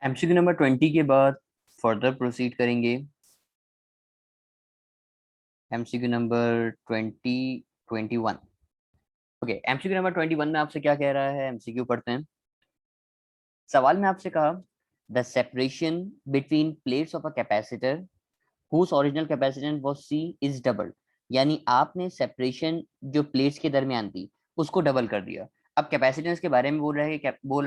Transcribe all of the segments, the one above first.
MCQ number 20 के बाद further proceed करेंगे। MCQ number 21। Okay, MCQ number 21 में आपसे क्या कह रहा है, एमसीक्यू पढ़ते हैं। सवाल में आपसे कहा the separation between plates of a capacitor whose original capacitance was C is doubled। यानी आपने सेपरेशन जो प्लेट्स के दरमियान थी उसको डबल कर दिया। अब कैपेसिटेंस के बारे में बोल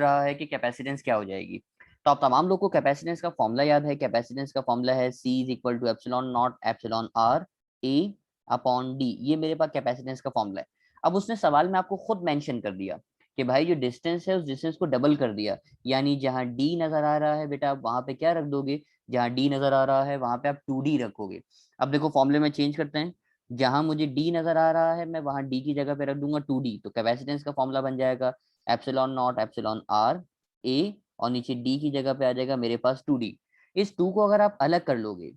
रहा है कि कैपेसिटेंस क्या हो जाएगी। तो आप तमाम लोग को कैपेसिटेंस का फॉर्मूला याद है। कैपेसिटेंस का फॉर्मूला है C is equal to epsilon naught epsilon are A upon D. ये मेरे पास कैपेसिटेंस का फॉर्मूला है। अब उसने सवाल में आपको खुद मेंशन कर दिया कि भाई जो डिस्टेंस है उस डिस्टेंस को डबल कर दिया। यानी जहां डी नजर आ रहा है बेटा आप वहां पे क्या रख दोगे, जहां डी नजर आ रहा है वहां पे आप 2D रखोगे। अब देखो फॉर्मूले में चेंज करते हैं। जहां मुझे डी नजर आ रहा है मैं वहां डी की जगह पे रख दूंगा 2D। तो कैपेसिटेंस का फॉर्मूला बन जाएगा epsilon naught epsilon R A, और नीचे डी की जगह पे आ जाएगा मेरे पास 2D। इस 2 को अगर आप अलग कर लोगे,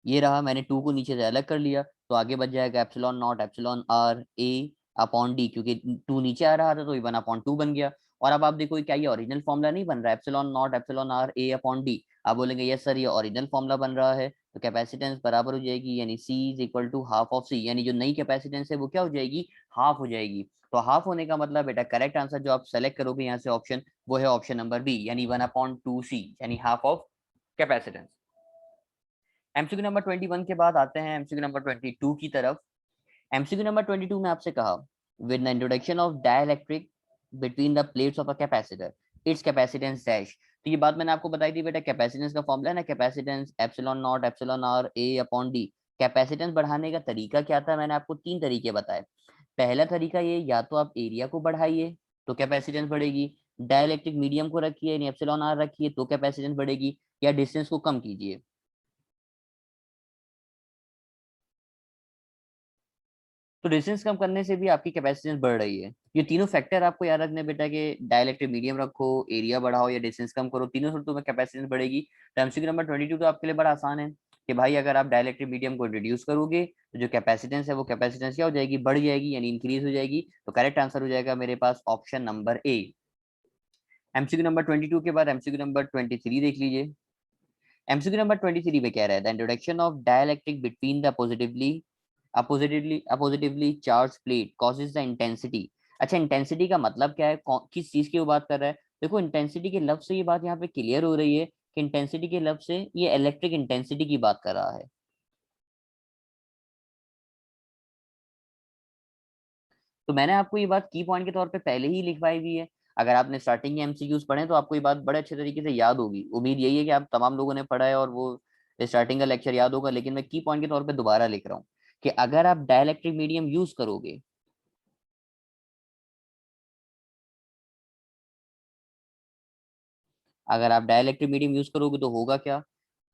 ये रहा, मैंने 2 को नीचे से अलग कर लिया, तो आगे बच जाएगा epsilon naught epsilon are A upon d, क्योंकि 2 नीचे आ रहा था तो ये 1/2 बन गया। और अब आप देखो क्या ये ओरिजिनल फॉर्मूला नहीं बन रहा है, epsilon naught epsilon are A upon D. आप बोलेंगे यस सर ये ओरिजिनल फॉर्मूला बन रहा है। तो कैपेसिटेंस बराबर हो जाएगी, यानी C is equal to half of C, यानी जो नई कैपेसिटेंस है वो क्या हो जाएगी, हाफ हो जाएगी। तो हाफ होने का मतलब बेटा करेक्ट आंसर जो आप सेलेक्ट करोगे यहाँ से ऑप्शन, वो है ऑप्शन नंबर बी, यानी 1/2 सी, यानी half of capacitance. MCQ number 21 के बाद आते हैं एमसीक्यू नंबर 22 की तरफ। एमसीक्यू नंबर 22 में आपसे कहा with the introduction of dielectric between the plates of a capacitor it's capacitance dash. तो ये बात मैंने आपको बताई थी बेटा, कैपेसिटेंस का फॉर्मूला है ना, capacitance epsilon naught epsilon are A upon d. Capacitance बढ़ाने का तरीका क्या था, मैंने आपको 3 तरीके बताए। पहला तरीका ये, या तो आप एरिया को बढ़ाइए तो कैपेसिटेंस बढ़ेगी, डाइलेक्ट्रिक मीडियम को रखिए यानी एप्सिलॉन आर रखिए तो कैपेसिटेंस बढ़ेगी, या डिस्टेंस को कम कीजिए। तो डिस्टेंस कम करने से भी आपकी कैपेसिटेंस बढ़ रही है। ये तीनों फैक्टर आपको याद रखने बेटा कि डायलेक्ट्रिक मीडियम रखो, एरिया बढ़ाओ या डिस्टेंस कम करो, तीनों शर्तों में कैपेसिटेंस बढ़ेगी। तो एमसीक्यू नंबर 22 तो आपके लिए बड़ा आसान है कि भाई अगर आप डायलेक्ट्रिक मीडियम को रिड्यूस करोगे तो जो कैपेसिटेंस है वो कैपेसिटेंस क्या हो जाएगी, बढ़ जाएगी, यानी इंक्रीज हो जाएगी। तो करेक्ट आंसर हो जाएगा मेरे पास option number A. MCQ number 22 के बाद एमसीक्यू नंबर 23 देख लीजिए। एमसीक्यू नंबर 23 में कह रहा है the introduction of dielectric between the oppositely charge plate causes the intensity. अच्छा, इंटेंसिटी का मतलब क्या है, किस चीज की वो बात कर रहा है। देखो इंटेंसिटी के लफ्ज से ये बात यहाँ पे क्लियर हो रही है कि इंटेंसिटी के लफ्ज से ये इलेक्ट्रिक इंटेंसिटी की बात कर रहा है। तो मैंने आपको ये बात की पॉइंट के तौर पे पहले ही लिखवाई हुई है। अगर आपने स्टार्टिंग के एमसीक्यूज पढ़े तो आपको ये बात बड़े अच्छे तरीके से याद होगी। उम्मीद यही है कि आप तमाम लोगों ने पढ़ा है और वो स्टार्टिंग का लेक्चर याद होगा, लेकिन मैं की पॉइंट के तौर पे दोबारा लिख रहा हूँ कि अगर आप डाइलेक्ट्रिक मीडियम यूज करोगे, अगर आप डाइलेक्ट्रिक मीडियम यूज करोगे तो होगा क्या,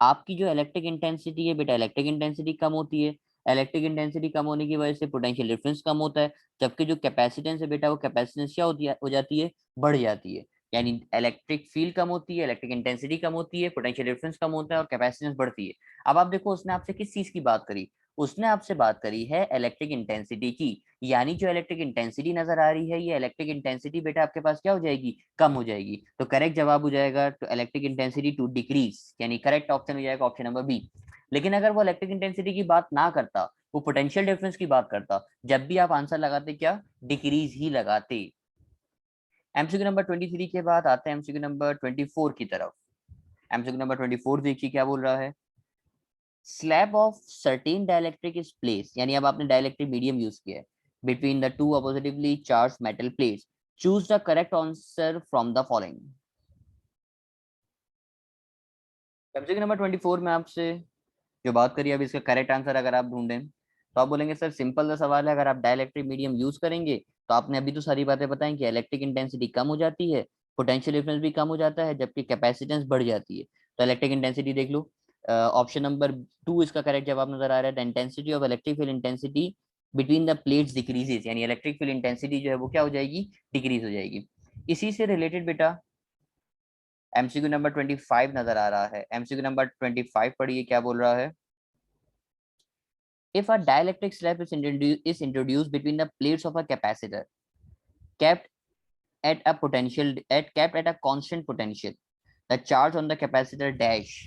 आपकी जो इलेक्ट्रिक इंटेंसिटी है बेटा, इलेक्ट्रिक इंटेंसिटी कम होती है। इलेक्ट्रिक इंटेंसिटी कम होने की वजह से पोटेंशियल डिफरेंस कम होता है, जबकि जो कैपेसिटेंस है बेटा वो कैपेसिटेंस क्या होती है, हो जाती है, बढ़ जाती है। यानी इलेक्ट्रिक फील्ड कम होती है, इलेक्ट्रिक इंटेंसिटी कम होती है, पोटेंशियल डिफरेंस कम होता है और कैपेसिटेंस बढ़ती है। अब आप देखो उसने आपसे किस चीज की बात करी, उसने आपसे बात करी है इलेक्ट्रिक इंटेंसिटी की। यानी जो इलेक्ट्रिक इंटेंसिटी नजर आ रही है ये इलेक्ट्रिक इंटेंसिटी बेटा आपके पास क्या हो जाएगी, कम हो जाएगी। तो करेक्ट जवाब हो जाएगा तो इलेक्ट्रिक इंटेंसिटी टू डिक्रीज, यानी करेक्ट ऑप्शन हो जाएगा ऑप्शन नंबर बी। लेकिन अगर वो इलेक्ट्रिक इंटेंसिटी की बात ना करता, वो पोटेंशियल डिफरेंस की बात करता, जब भी आप आंसर लगाते क्या, डिक्रीज ही लगाते। एमसीक्यू नंबर 23 के बाद आते हैं एमसीक्यू नंबर 24 की तरफ। एमसीक्यू नंबर 24 देखिए क्या बोल रहा है। Slab of certain dielectric is place, यानी अब आपने डाइलेक्ट्रिक मीडियम यूज किया है between the two oppositely charge metal plates, choose the correct answer from the following. Subject number 24 में आपसे जो बात करिए, अब इसका करेक्ट आंसर अगर आप ढूंढें तो आप बोलेंगे सर सिंपल सा सवाल है, अगर आप डाइलेक्ट्रिक मीडियम यूज करेंगे तो आपने अभी तो सारी बातें बताई कि इलेक्ट्रिक इंटेंसिटी कम हो जाती है, पोटेंशियल डिफरेंस भी कम हो जाता है, जबकि कैपेसिटेंस बढ़ जाती है। तो इलेक्ट्रिक इंटेंसिटी देख लो, ऑप्शन नंबर 2 इसका करेक्ट जवाब नजर आ रहा है। The intensity of electric field intensity between the plates decreases, यानी इलेक्ट्रिक फील्ड इंटेंसिटी जो है वो क्या हो जाएगी, डिक्रीज हो जाएगी। इसी से रिलेटेड बेटा एमसीक्यू नंबर 25 नजर आ रहा है। एमसीक्यू नंबर 25 पढ़िए क्या बोल रहा है। If a dielectric slab is introduced between the plates of a capacitor kept at a constant potential, the charge on the capacitor dash.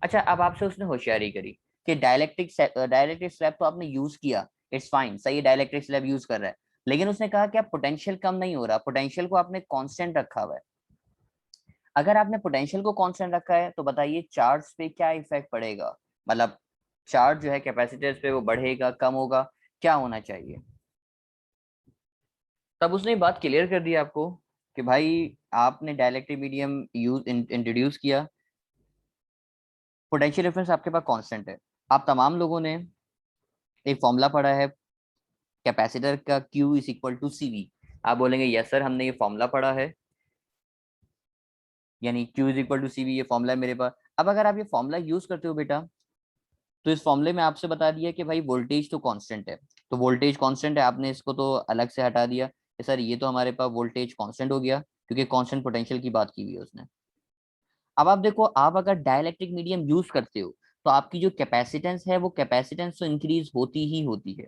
अच्छा, अब आपसे उसने होशियारी करी कि डाइलेक्ट्रिक स्लैब तो आपने यूज किया, इट्स फाइन, सही है, डाइलेक्ट्रिक स्लैब यूज कर रहा है, लेकिन उसने कहा कि आप पोटेंशियल कम नहीं हो रहा, पोटेंशियल को आपने कांस्टेंट रखा हुआ है। अगर आपने पोटेंशियल को कांस्टेंट रखा है तो बताइए चार्ज पे क्या इफेक्ट पड़ेगा, मतलब चार्ज जो है कैपेसिटर्स पे वो बढ़ेगा, कम होगा, क्या होना चाहिए। तब उसने बात क्लियर कर दी आपको कि भाई आपने डाइलेक्ट्रिक मीडियम यूज इंट्रोड्यूस किया, पोटेंशियल डिफरेंस आपके पास कांस्टेंट है। आप तमाम लोगों ने एक फॉर्मूला पढ़ा है कैपेसिटर का, Q is equal to CV। आप बोलेंगे यस सर हमने ये फॉर्मूला पढ़ा है, यानी Q is equal to CV, ये फॉर्मूला है मेरे पास। अब अगर आप ये फॉर्मूला यूज करते हो बेटा, तो इस फॉर्मूले में आपसे बता दिया कि भाई वोल्टेज तो कांस्टेंट है, तो वोल्टेज कांस्टेंट है, आपने इसको तो अलग से हटा दिया कि सर ये तो हमारे पास वोल्टेज कांस्टेंट हो गया, क्योंकि कांस्टेंट पोटेंशियल की बात की हुई है उसने। अब आप देखो, आप अगर डाइलेक्ट्रिक मीडियम यूज करते हो तो आपकी जो कैपेसिटेंस है वो कैपेसिटेंस तो इंक्रीज होती ही होती है।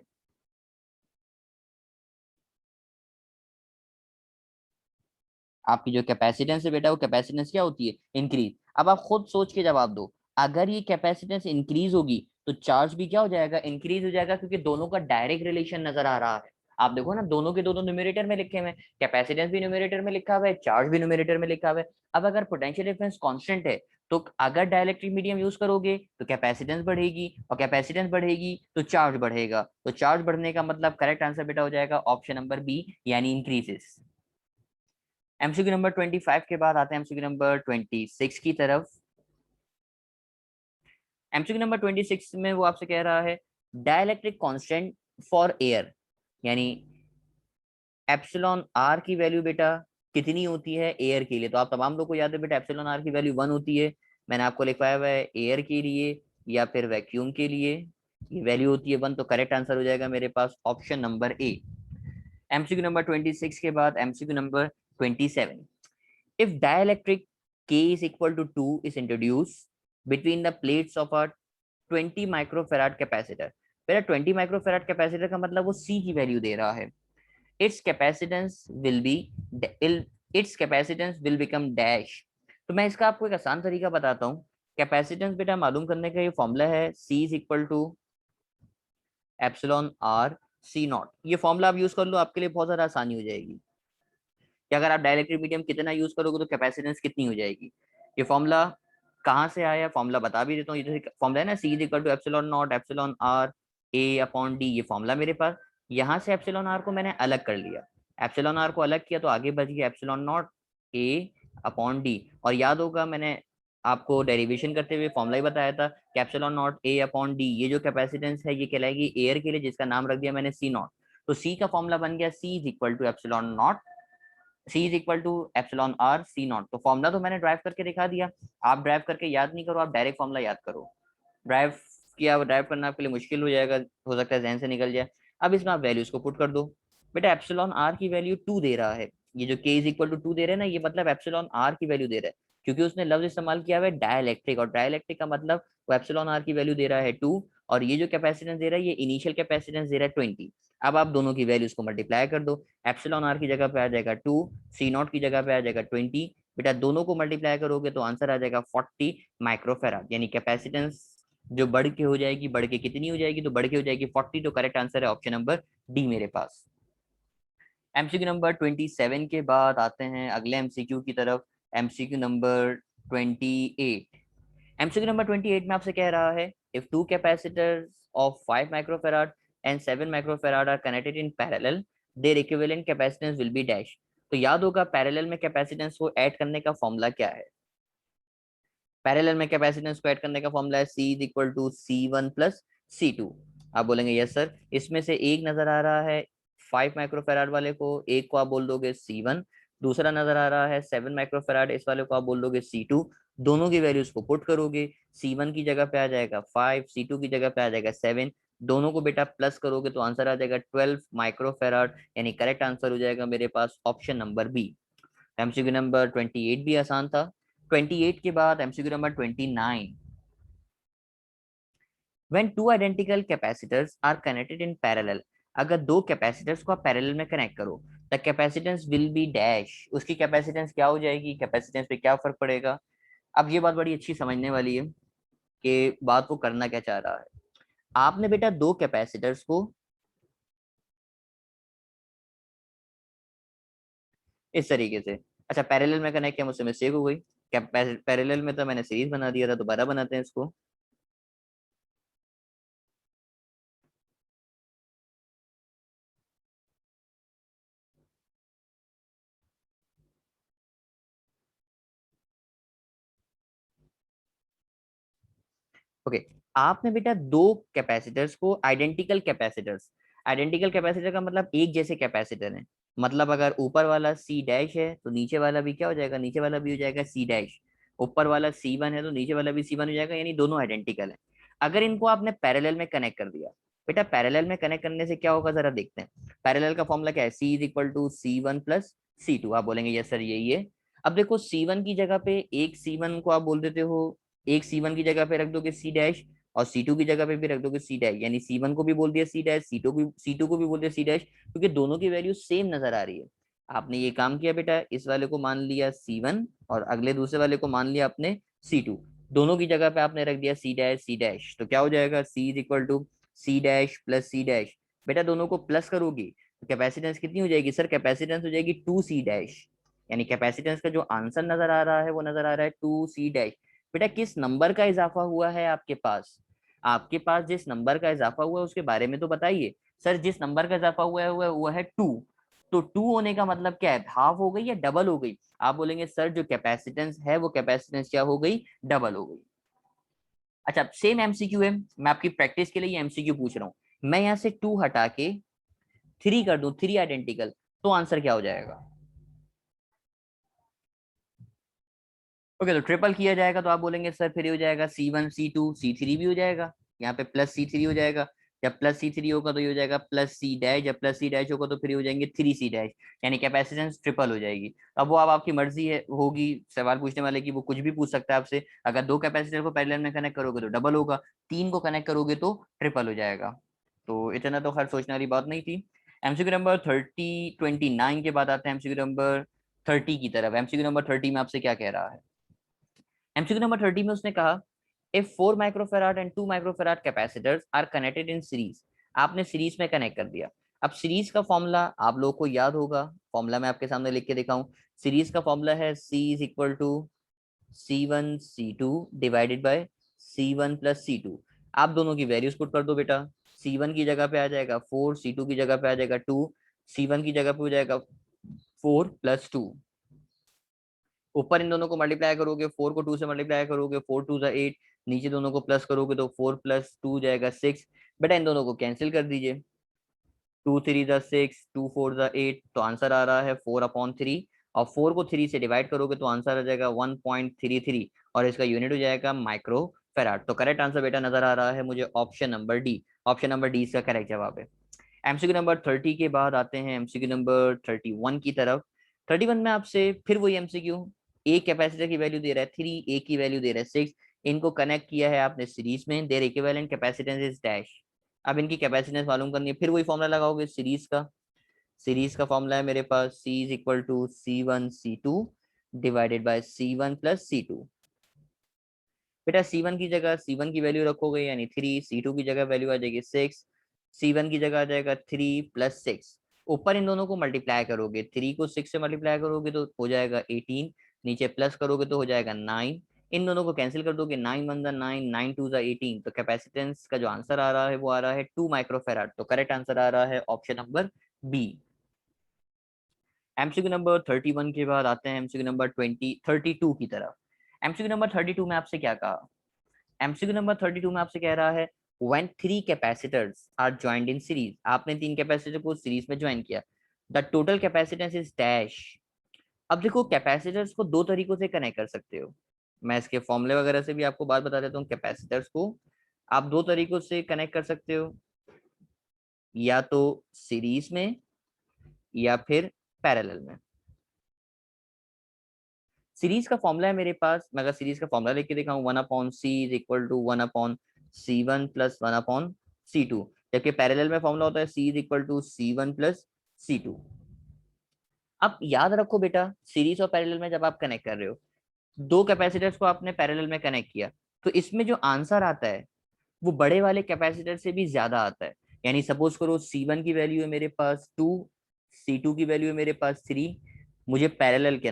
आपकी जो कैपेसिटेंस है बेटा, वो कैपेसिटेंस क्या होती है, इंक्रीज। अब आप खुद सोच के जवाब दो, अगर ये कैपेसिटेंस इंक्रीज होगी तो चार्ज भी क्या हो जाएगा, इंक्रीज हो जाएगा, क्योंकि दोनों का डायरेक्ट रिलेशन नजर आ रहा है। आप देखो ना, दोनों के दोनों न्यूमरेटर में लिखे हुए हैं, कैपेसिटेंस भी न्यूमरेटर में लिखा हुआ है, चार्ज भी न्यूमरेटर में लिखा हुआ है। अब अगर पोटेंशियल डिफरेंस कांस्टेंट है, तो अगर डाइलेक्ट्रिक मीडियम यूज करोगे तो कैपेसिटेंस बढ़ेगी, और कैपेसिटेंस बढ़ेगी तो चार्ज बढ़ेगा, तो चार्ज बढ़ने का मतलब करेक्ट आंसर बेटा हो जाएगा ऑप्शन नंबर बी, यानी इंक्रीजेस। एमसीक्यू नंबर 25 के बाद आते हैं एमसीक्यू नंबर 26 की तरफ। एमसीक्यू नंबर 26 में वो आपसे कह रहा है डाइलेक्ट्रिक कांस्टेंट फॉर एयर, यानी एप्सिलॉन आर की वैल्यू बेटा कितनी होती है एयर के लिए। तो आप तमाम लोग को याद है बेटा, एप्सिलॉन आर की वैल्यू 1 होती है। मैंने आपको लिखवाया हुआ है एयर के लिए या फिर वैक्यूम के लिए ये वैल्यू होती है 1, तो करेक्ट आंसर हो जाएगा मेरे पास option number A. MCQ number 26 के बाद MCQ number 27। If dielectric K is equal to 2 is introduced between the plates of a 20 microfarad capacitor। मेरा 20 माइक्रोफेराड कैपेसिटर का मतलब वो C की वैल्यू दे रहा है। Its capacitance will be its capacitance will become dash। तो मैं इसका आपको एक आसान तरीका बताता हूँ। कैपेसिटेंस बेटा मालूम करने का ये फॉर्मूला है C is equal to epsilon r C naught. ये फॉर्मूला आप यूज कर लो, आपके लिए बहुत ज्यादा आसानी हो जाएगी कि अगर आप डाइलेक्ट्रिक मीडियम कितना यूज करोगे तो कैपेसिटेंस कितनी हो जाएगी। ये फॉर्मूला कहाँ से आया, फॉर्मूला बता भी देता हूँ। ये फॉर्मूला है ना, C is equal to epsilon naught epsilon are A upon D, ये फॉर्मूला मेरे पास। यहाँ से एप्सिलॉन आर को मैंने अलग कर लिया, एप्सिलॉन आर को अलग किया तो आगे बच गया epsilon not a upon D. और याद होगा मैंने आपको डेरिवेशन करते हुए फॉर्मूला ही बताया था कि epsilon not a upon D, ये जो कैपेसिटेंस है ये कहलाएगी एयर के लिए, जिसका नाम रख दिया मैंने सी नॉट। तो सी का फॉर्मूला बन गया C is equal to epsilon naught, C is equal to epsilon R C naught. तो फॉर्मूला तो मैंने ड्राइव करके दिखा दिया, आप ड्राइव करके याद नहीं करो, आप डायरेक्ट फॉर्मूला याद करो। ड्राइव किया, ड्राइव करना आपके लिए मुश्किल हो जाएगा, हो सकता है जहन से निकल जाए। अब इसमें आप वैल्यूज को पुट कर दो। बेटा एप्सिलॉन आर की वैल्यू 2 दे रहा है, ये जो के इज इक्वल टू 2 दे रहे हैं ना, ये मतलब एप्सिलॉन आर की वैल्यू दे रहा है, क्योंकि उसने लफ्ज इस्तेमाल किया हुआ है डाइलेक्ट्रिक, और डाइलेक्ट्रिक का मतलब वो एप्सिलॉन आर की वैल्यू दे रहा है 2, और ये जो कैपेसिटेंस दे रहा है ये इनिशियल कैपेसिटेंस दे रहा है 20। अब आप दोनों की वैल्यूज को मल्टीप्लाई कर दो, एप्सिलॉन आर की जगह पे आ जाएगा 2, सी नॉट की जगह पे आ जाएगा 20। बेटा दोनों को मल्टीप्लाई करोगे तो आंसर आ जाएगा 40 माइक्रोफेराड, यानी कैपेसिटेंस जो बढ़ के हो जाएगी, बढ़ के कितनी हो जाएगी, तो बढ़ के हो जाएगी 40। तो करेक्ट आंसर है ऑप्शन नंबर डी मेरे पास। एमसीक्यू नंबर 27 के बाद आते हैं अगले एमसीक्यू की तरफ, एमसीक्यू नंबर 28। एमसीक्यू नंबर 28 में आपसे कह रहा है if two capacitors of 5 microfarad and 7 microfarad are connected in parallel their equivalent capacitance will be dash. तो याद होगा पैरेलल में कैपेसिटेंस को ऐड करने का फॉर्मूला क्या है। पैरेलल में कैपेसिटेंस को ऐड करने का फॉर्मूला है C is equal to C1 plus C2। आप बोलेंगे यस सर, इसमें से एक नजर आ रहा है 5 माइक्रोफेराड वाले को, एक को आप बोल दोगे C1, दूसरा नजर आ रहा है 7 माइक्रोफेराड, इस वाले को आप बोल दोगे C2। दोनों की वैल्यूज को पुट करोगे, C1 की जगह पे आ जाएगा 5, C2 की जगह पे आ जाएगा 7, दोनों को बेटा प्लस करोगे तो आंसर आ जाएगा 12 माइक्रोफेराड, यानी करेक्ट आंसर हो जाएगा मेरे पास option number B. MCQ number 28 भी आसान था। 28 के बाद MCQ number 29। When two identical capacitors are connected in parallel, अगर दो कैपेसिटर्स को आप पैरेलल में कनेक्ट करो, the capacitance will be dash, उसकी कैपेसिटेंस क्या हो जाएगी, कैपेसिटेंस पे क्या फर्क पड़ेगा। अब ये बात बड़ी अच्छी समझने वाली है कि बात वो करना क्या चाह रहा है। आपने बेटा दो कैपेसिटर्स को इस तरीके से, अच्छा पैरेलल में कनेक्ट किया, मुझसे मिस्टेक हो गई, क्या पैरेलल में तो मैंने सीरीज बना दिया था, दोबारा बनाते हैं इसको। ओके, आपने बेटा दो कैपेसिटर्स को आइडेंटिकल कैपेसिटर का मतलब एक जैसे कैपेसिटर है, मतलब अगर ऊपर वाला सी डैश है तो नीचे वाला भी क्या हो जाएगा, नीचे वाला भी हो जाएगा सी डैश। ऊपर वाला सी वन है तो नीचे वाला भी सी वन हो जाएगा, यानी दोनों आइडेंटिकल है। अगर इनको आपने पैरेलल में कनेक्ट कर दिया, बेटा पैरेलल में कनेक्ट करने से क्या होगा जरा देखते हैं। पैरेलल का फॉर्मूला क्या है, C is equal to C one plus C two. आप बोलेंगे यस सर यही है। अब देखो सी वन की जगह पे एक सी वन को आप बोल देते हो, एक सी वन की जगह पे रख दोगे सी डैश, और सी टू की जगह पे भी रख दोगे सी डैश, यानी सी वन को भी बोल दिया सी डैश, सी टू को भी बोल दिया सी डैश, क्योंकि दोनों की वैल्यू सेम नजर आ रही है। आपने ये काम किया बेटा, इस वाले को मान लिया सी वन और अगले दूसरे वाले को मान लिया आपने सी टू, दोनों की जगह पे आपने रख दिया सी डैश, तो क्या हो जाएगा, C is equal to C dash plus C dash. बेटा दोनों को प्लस करोगी तो कैपेसिटेंस कितनी हो जाएगी सर, कैपेसिटेंस हो जाएगी टू सी डैश, यानी कैपेसिटेंस का जो आंसर नजर आ रहा है वो नजर आ रहा है टू सी डैश। बेटा किस नंबर का इजाफा हुआ है आपके पास, आपके पास जिस नंबर का इजाफा हुआ है उसके बारे में तो बताइए। सर जिस नंबर का इजाफा हुआ है वो है टू, तो टू होने का मतलब क्या है, हाफ हो गई या डबल हो गई। आप बोलेंगे सर जो कैपेसिटेंस है वो कैपेसिटेंस क्या हो गई, डबल हो गई। अच्छा सेम एमसीक्यू है, मैं आपकी प्रैक्टिस के लिए ये एमसीक्यू पूछ रहा हूँ। मैं यहाँ से टू हटा के थ्री कर दूं, थ्री आइडेंटिकल, तो आंसर क्या हो जाएगा। ओके तो ट्रिपल किया जाएगा तो आप बोलेंगे सर फिर ये हो जाएगा C one C two C three भी हो जाएगा, यहाँ पे प्लस सी थ्री हो जाएगा। जब प्लस सी थ्री होगा तो ये हो जाएगा प्लस सी डैश, जब प्लस सी डैश होगा तो फिर ये हो जाएंगे थ्री सी डैश, यानी कैपेसिटेंस ट्रिपल हो जाएगी। अब वो अब आपकी मर्जी है होगी सवाल पूछने वाले की, वो कुछ भी पूछ सकता है आपसे। अगर दो कैपेसिटर को पैरेलल में कनेक्ट करोगे तो डबल होगा, तीन को कनेक्ट करोगे तो ट्रिपल हो जाएगा। तो इतना तो खैर सोचने वाली बात नहीं थी। एमसीक्यू नंबर 29 के बाद आते हैं एमसीक्यू नंबर 30 की तरफ। एमसीक्यू नंबर 30 में आपसे क्या कह रहा है, एमसीक्यू नंबर 30 में उसने कहा if 4 microfarad and 2 microfarad capacitors are connected in series, आपने सीरीज में कनेक्ट कर दिया। अब सीरीज का फॉर्मूला आप लोगों को याद होगा, फॉर्मूला मैं आपके सामने लिख के दिखाऊं। सीरीज का फॉर्मूला है C is equal to C one C two divided by C one plus C two. आप दोनों की वैल्यूज पुट कर दो बेटा, सी वन की जगह पे आ जाएगा फोर, सी टू की जगह पे आ जाएगा टू, सी वन की जगह पे हो जाएगा फोर प्लस टू। ऊपर इन दोनों को मल्टीप्लाई करोगे, फोर को टू से मल्टीप्लाई करोगे, फोर टू जा एट, नीचे दोनों को प्लस करोगे तो फोर प्लस टू जाएगा सिक्स। बेटा इन दोनों को कैंसिल कर दीजिए, टू थ्री जा सिक्स, टू फोर जा एट, तो आंसर आ रहा है फोर अपॉन थ्री। और फोर को थ्री से डिवाइड करोगे तो आंसर आ जाएगा 1.33, और इसका यूनिट हो जाएगा माइक्रो फेराड। तो करेक्ट आंसर बेटा नजर आ रहा है मुझे option number D, option number D इसका करेक्ट जवाब है। एमसीक्यू नंबर 30 के बाद आते हैं एमसीक्यू नंबर 31 की तरफ। 31 में आपसे फिर वही एमसीक्यू, ए कैपेसिटर की वैल्यू दे रहा है थ्री, ए की वैल्यू दे रहा है सिक्स, इनको कनेक्ट किया है आपने सीरीज में, their equivalent capacitance is dash. अब इनकी कैपेसिटेंस मालूम करनी है, फिर वही फॉर्मूला लगाओगे सीरीज का। सीरीज का फॉर्मूला है मेरे पास C is equal to C one C two divided by C one plus C two. बेटा सी वन की जगह सी वन की वैल्यू रखोगे यानी थ्री, सी टू की जगह वैल्यू आ जाएगी सिक्स, सी वन की जगह आ जाएगा थ्री प्लस सिक्स। ऊपर इन दोनों को मल्टीप्लाई करोगे, थ्री को सिक्स से मल्टीप्लाई करोगे तो हो जाएगा 18, नीचे प्लस करोगे तो हो जाएगा 9, इन दोनों को कैंसिल कर दोगे, 9 वन जा 9, 9 टू जा 18, तो कैपेसिटेंस का जो आंसर आ रहा है वो आ रहा है 2 माइक्रोफेराड। तो करेक्ट आंसर आ रहा है option number B. MCQ number 31 के बाद आते हैं एमसीक्यू नंबर 32 की तरफ। एमसीक्यू नंबर 32 में आपसे क्या कहा, एमसीक्यू नंबर 32 में आपसे कह रहा है when three capacitors are joined in series, आपने तीन कैपेसिटर को सीरीज में ज्वाइन किया, the total capacitance is dash. अब देखो कैपेसिटर्स को दो तरीकों से कनेक्ट कर सकते हो, मैं इसके फॉर्मूले वगैरह से भी आपको बात बता देता हूँ। कैपेसिटर्स को आप दो तरीकों से कनेक्ट कर सकते हो, या तो सीरीज में या फिर पैरेलल में। सीरीज का फॉर्मूला है मेरे पास, मैं अगर सीरीज का फॉर्मूला लेके दिखाऊं, one upon C is equal to one upon C one plus one upon C two, जबकि पैरेलल में फॉर्मूला होता है C is equal to C one plus C two. अब याद रखो बेटा सीरीज और पैरेलल में जब आप कनेक्ट कर रहे हो, दो कैपेसिटर्स को आपने पैरेलल में कनेक्ट किया, तो इसमें जो आंसर आता है वो बड़े वाले कैपेसिटर से भी ज्यादा आता है। यानी सपोज करो C1 की वैल्यू है मेरे पास 2, C2 की वैल्यू है मेरे पास 3। मुझे पैरेलल के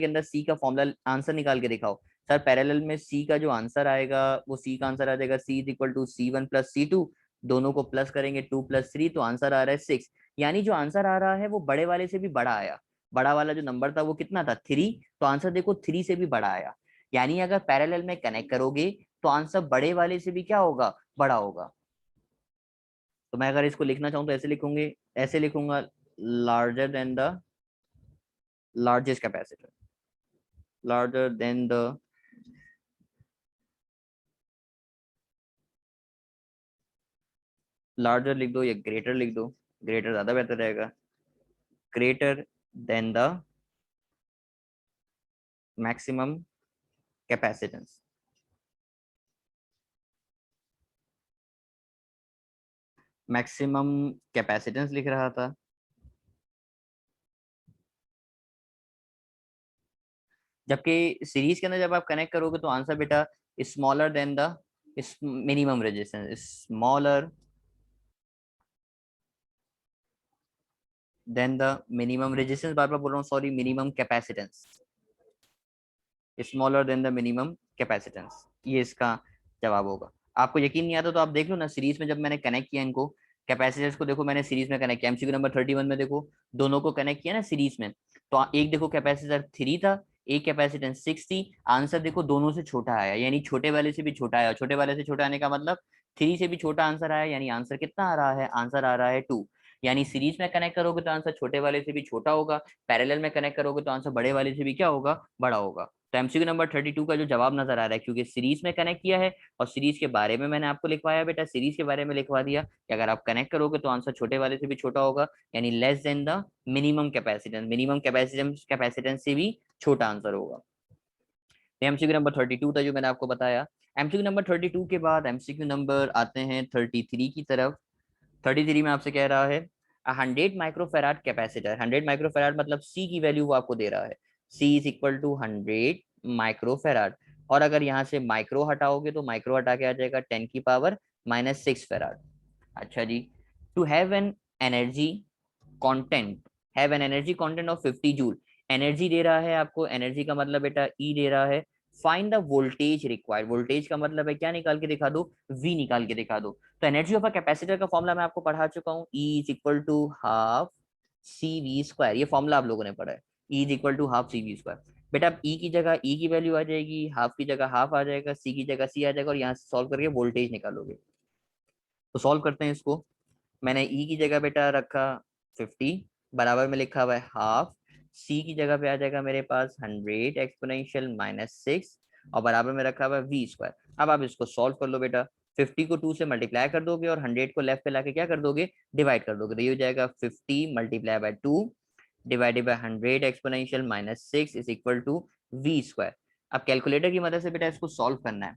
अंदर सी का फॉर्मूला आंसर निकाल के दिखाओ। सर पैरेलल में सी का जो आंसर आएगा वो सी का आंसर आ जाएगा C is equal to C1 + C2, दोनों को प्लस करेंगे 2 + 3, तो आंसर आ रहा है 6। यानी जो आंसर आ रहा है वो बड़े वाले से भी बड़ा आया। बड़ा वाला जो नंबर था वो कितना था 3, तो आंसर देखो 3 से भी बड़ा आया। यानी अगर पैरेलल में कनेक्ट करोगे तो आंसर बड़े वाले से भी क्या होगा, बड़ा होगा। तो मैं अगर इसको लिखना चाहूँ तो ऐसे लिखूंगे, ऐसे लिखूंगा, larger than the largest capacitor, larger than the, larger लिख दो या ग्रेटर लिख दो, ग्रेटर ज्यादा बेहतर रहेगा, greater than the maximum capacitance. Maximum capacitance लिख रहा था, जबकि सीरीज के अंदर जब आप कनेक्ट करोगे तो आंसर बेटा smaller than the minimum resistance, smaller than the minimum resistance, बार बार बोल रहा हूँ sorry, minimum capacitance, smaller than the minimum capacitance, ये इसका जवाब होगा। आपको यकीन नहीं आता तो आप देख लो ना, सीरीज में जब मैंने कनेक्ट किया इनको कैपेसिटर्स को, देखो मैंने सीरीज में कनेक्ट किया, एमसीक्यू नंबर 31 में देखो दोनों को कनेक्ट किया ना सीरीज में, तो एक देखो कैपेसिटर 3 था, एक कैपेसिटेंस 6 थी, आंसर देखो दोनों से छोटा आया, यानी छोटे वाले से भी छोटा आया, छोटे वाले से छोटा आने का मतलब 3 से भी छोटा आंसर आया, यानी आंसर कितना आ रहा है, आंसर आ रहा है 2। यानी सीरीज में कनेक्ट करोगे तो आंसर छोटे वाले से भी छोटा होगा, पैरेलल में कनेक्ट करोगे तो आंसर बड़े वाले से भी क्या होगा, बड़ा होगा। तो एमसीक्यू नंबर 32 का जो जवाब नजर आ रहा है, क्योंकि सीरीज में कनेक्ट किया है और सीरीज के बारे में मैंने आपको लिखवाया बेटा, सीरीज के बारे में लिखवा दिया कि अगर आप कनेक्ट करोगे तो आंसर छोटे वाले से भी छोटा होगा, यानी less than the minimum capacitance, minimum capacitance से भी छोटा आंसर होगा। एमसीक्यू नंबर 32 था जो मैंने आपको बताया। एमसीक्यू नंबर 32 के बाद एमसीक्यू नंबर आते हैं 33 की तरफ। 33 में आपसे कह रहा है 100 माइक्रोफेराड कैपेसिटर, 100 माइक्रोफेराड मतलब सी की वैल्यू वो आपको दे रहा है, C is equal to 100 microfarad. और अगर यहाँ से माइक्रो हटाओगे तो माइक्रो हटा के आ जाएगा 10⁻⁻6 फेराड। अच्छा जी, to have an energy content, have an energy content of 50 joule, energy दे रहा है आपको, एनर्जी का मतलब बेटा ई दे रहा है। Find the voltage required, voltage का मतलब है क्या, निकाल के दिखा दो, वी निकाल के दिखा दो। तो एनर्जी ऑफ अ कैपेसिटर का फॉर्मूला मैं आपको पढ़ा चुका हूँ, E is equal to half C V square, ये फॉर्मूला आप लोगों ने पढ़ा है, E is equal to half C V square. बेटा अब ई की जगह ई की वैल्यू आ जाएगी, हाफ की जगह हाफ आ जाएगा, सी की जगह सी आ जाएगा, और यहाँ से सॉल्व करके वोल्टेज निकालोगे। तो सॉल्व करते हैं इसको। मैंने ई की जगह बेटा रखा 50, बराबर में लिखा हुआ है हाफ, सी की जगह पे आ जाएगा मेरे पास 100 एक्सपोनेंशियल -6, और बराबर में रखा हुआ है वी स्क्वायर। अब आप इसको सॉल्व कर लो बेटा, 50 को 2 से मल्टीप्लाई कर दोगे और 100 को लेफ्ट पे लाके क्या कर दोगे, डिवाइड कर दोगे, तो ये हो जाएगा 50 × 2 divided by 100 exponential -6 is equal to v square. अब कैलकुलेटर की मदद से बेटा इसको सॉल्व करना है।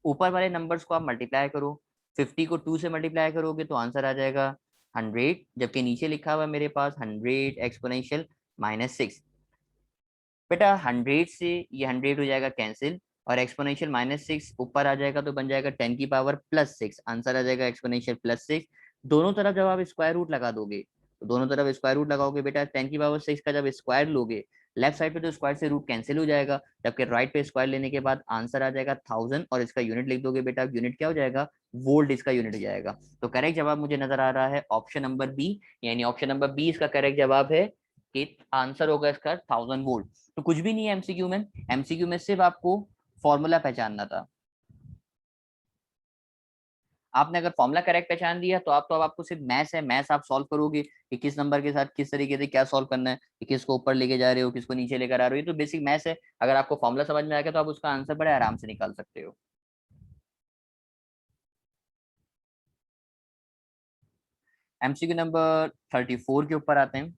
ऊपर वाले नंबर्स को आप मल्टीप्लाई करो, 50 को 2 से मल्टीप्लाई करोगे तो आंसर आ जाएगा 100, जबकि नीचे लिखा हुआ है मेरे पास 100 एक्सपोनेंशियल -6। बेटा 100 से ये 100 हो जाएगा कैंसिल, और एक्सपोनेंशियल -6 ऊपर आ जाएगा तो बन जाएगा 10⁻+6, आंसर आ जाएगा एक्सपोनेंशियल +6। दोनों तरफ जब आप स्क्वायर रूट लगा दोगे, तो दोनों तरफ स्क्वायर रूट लगाओगे बेटा, 10⁻6 का जब स्क्वायर लोगे, लेफ्ट साइड पे तो स्क्वायर से रूट कैंसिल हो जाएगा, जबकि राइट पे स्क्वायर लेने के बाद आंसर आ जाएगा 1000, और इसका यूनिट लिख दोगे बेटा, यूनिट क्या हो जाएगा, वोल्ट इसका यूनिट हो जाएगा। तो करेक्ट जवाब मुझे नजर आ रहा है ऑप्शन नंबर बी, यानी ऑप्शन नंबर बी इसका करेक्ट जवाब है, कि आंसर होगा इसका 1000 वोल्ट। तो कुछ भी नहीं है एमसीक्यू में, एमसीक्यू में सिर्फ आपको फॉर्मूला पहचानना था। आपने अगर फॉर्मूला करेक्ट पहचान दिया तो आप, तो अब आपको सिर्फ मैथ्स है, मैथ्स आप सॉल्व करोगे कि किस नंबर के साथ किस तरीके से क्या सॉल्व करना है, कि किसको ऊपर लेके जा रहे हो, किसको नीचे लेकर आ रहे हो, ये तो बेसिक मैथ्स है। अगर आपको फॉर्मूला समझ में आ गया तो आप उसका आंसर बड़े आराम से निकाल सकते हो। एमसीक्यू नंबर 34 के ऊपर आते हैं।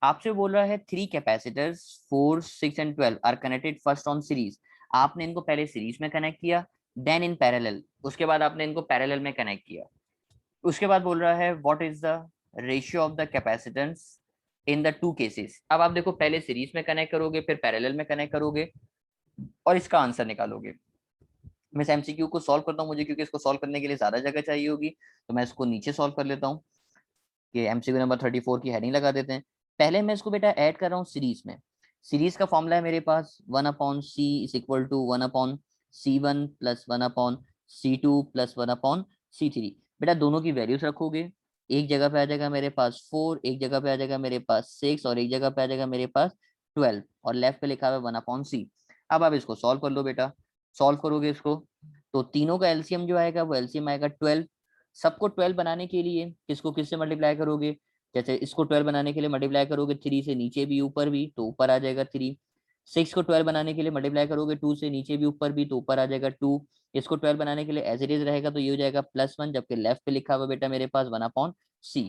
आपसे बोल रहा है three capacitors 4, 6 and 12 are connected first on series. आपने इनको पहले सीरीज में कनेक्ट किया, देन इन पैरेलल, उसके बाद आपने इनको पैरेलल में कनेक्ट किया। उसके बाद बोल रहा है what is the ratio of the capacitance in the two cases. अब आप देखो पहले सीरीज में कनेक्ट करोगे फिर पैरेलल में कनेक्ट करोगे, और इसका आंसर निकालोगे। मैं इस एमसीक्यू को सॉल्व करता हूँ, मुझे क्योंकि इसको सॉल्व करने के लिए ज्यादा जगह चाहिए होगी, तो मैं इसको नीचे सॉल्व कर लेता हूँ कि एमसीक्यू नंबर 34 की हेडिंग लगा देते हैं। पहले मैं इसको बेटा ऐड कर रहा हूँ सीरीज में। सीरीज का फॉर्मूला है मेरे पास 1/c is equal to 1/c1 plus 1/c2 plus 1/c3। बेटा दोनों की वैल्यूज रखोगे, एक जगह पे आ जाएगा मेरे पास 4, एक जगह पे आ जाएगा मेरे पास 6, और एक जगह पे आ जाएगा मेरे पास 12, और लेफ्ट पे लिखा हुआ है 1/c। अब आप इसको सॉल्व कर लो बेटा। सॉल्व करोगे इसको तो तीनों का एलसीएम जो आएगा वो एलसीएम आएगा 12। सबको 12 बनाने के लिए किसको किससे मल्टीप्लाई करोगे, जैसे इसको 12 बनाने के लिए मल्टीप्लाई करोगे 3 से नीचे भी ऊपर भी, तो ऊपर आ जाएगा 3। 6 को 12 बनाने के लिए मल्टीप्लाई करोगे 2 से नीचे भी ऊपर भी, तो ऊपर आ जाएगा 2। इसको 12 बनाने के लिए एज इट इज रहेगा, तो ये हो जाएगा +1, जबकि लेफ्ट पे लिखा हुआ बेटा मेरे पास 1/c।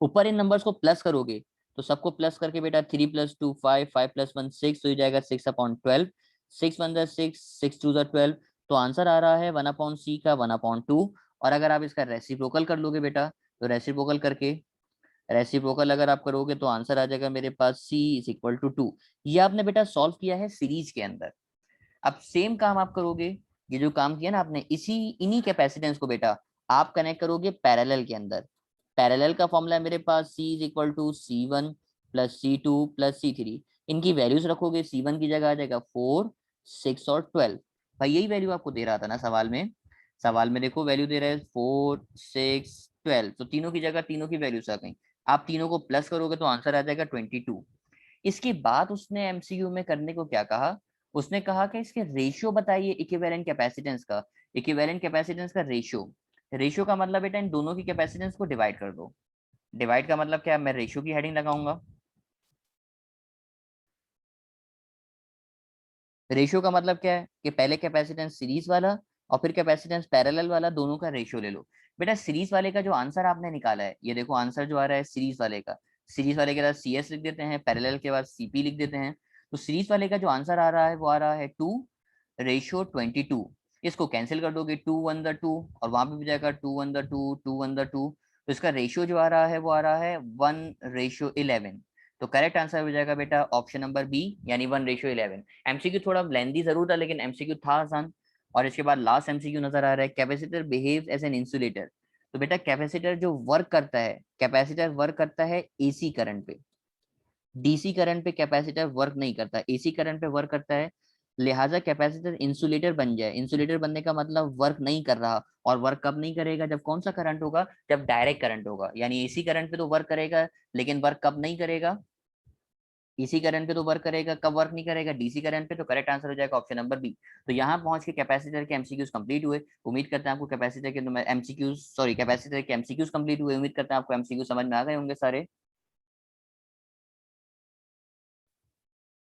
ऊपर इन नंबर्स को प्लस करोगे तो सबको प्लस करके बेटा 3 + 2 5, 5 + 1 6, तो ये जाएगा 6/12। 6 1 6, 6 2 12, तो आंसर आ रहा है 1/c का 1/2। और अगर आप इसका रेसिप्रोकल कर लोगे बेटा, तो रेसिप्रोकल अगर आप करोगे तो आंसर आ जाएगा मेरे पास c इज इक्वल टू 2। ये आपने बेटा सॉल्व किया है सीरीज के अंदर। अब सेम काम आप करोगे, ये जो काम किया ना आपने, इन्हीं कैपेसिटेंस को बेटा आप कनेक्ट करोगे पैरेलल के अंदर। पैरेलल का फॉर्मूला है मेरे पास c is equal to c1 plus c2 plus c3। इनकी वैल्यूज रखोगे, c1 की जगह आ जाएगा 4, 6 और 12। भाई यही वैल्यू आपको दे रहा था ना सवाल में। सवाल में देखो वैल्यू दे रहा है 4, 6, 12, तो तीनों की जगह तीनों की वैल्यूज आ गई। आप तीनों को प्लस करोगे तो आंसर आ जाएगा 22। इसके बाद उसने एमसीक्यू में करने को क्या कहा, उसने कहा कि इसके रेशियो बताइए इक्विवेलेंट कैपेसिटेंस का। इक्विवेलेंट कैपेसिटेंस का रेशियो, रेशियो का मतलब बेटा इन दोनों की कैपेसिटेंस को डिवाइड कर दो। डिवाइड का मतलब क्या है, मैं रेशियो की हेडिंग लगाऊंगा। रेशियो का मतलब क्या है कि पहले कैपेसिटेंस सीरीज वाला और फिर कैपेसिटेंस पैरेलल वाला, दोनों का रेशियो ले लो। बेटा सीरीज वाले का जो आंसर आपने निकाला है, ये देखो आंसर जो आ रहा है सीरीज वाले का, सीरीज वाले के बाद CS लिख देते हैं, पैरेलल के बाद CP लिख देते हैं। तो सीरीज वाले का जो आंसर आ रहा है वो आ रहा है 2/22। इसको कैंसिल कर दोगे 2 1 2, और वहां पे भी जाएगा 2 1 2, 2 1 2। तो इसका रेशियो जो आ रहा है वो आ रहा है 1/11। तो करेक्ट आंसर हो जाएगा बेटा ऑप्शन नंबर बी, यानी 1/11। एमसीक्यू थोड़ा लेंदी जरूर था, लेकिन एमसीक्यू था आसान। और इसके बाद लास्ट एमसीक्यू नजर आ रहा है, capacitor behaves as an insulator. तो बेटा कैपेसिटर जो वर्क करता है, कैपेसिटर वर्क करता है एसी करंट पे, डीसी करंट पे कैपेसिटर वर्क नहीं करता, एसी करंट पे वर्क करता है। लिहाजा कैपेसिटर इंसुलेटर बन जाए, इंसुलेटर बनने का मतलब वर्क नहीं कर रहा। और वर्क कब नहीं करेगा, जब कौन सा करंट होगा, जब डायरेक्ट करंट होगा। यानी एसी करंट पे तो वर्क करेगा, लेकिन वर्क कब नहीं करेगा, इसी करंट पे तो वर्क करेगा, कब वर्क नहीं करेगा, डीसी करंट पे। तो करेक्ट आंसर हो जाएगा ऑप्शन नंबर बी। तो यहाँ पहुंच के कैपेसिटर के एमसीक्यूज कंप्लीट हुए। उम्मीद करते हैं आपको कैपेसिटर के एमसीक्यूज, सॉरी कैपेसिटर के एमसीक्यूज कंप्लीट हुए। उम्मीद करते हैं आपको एमसीक्यू समझ में आ गए होंगे सारे।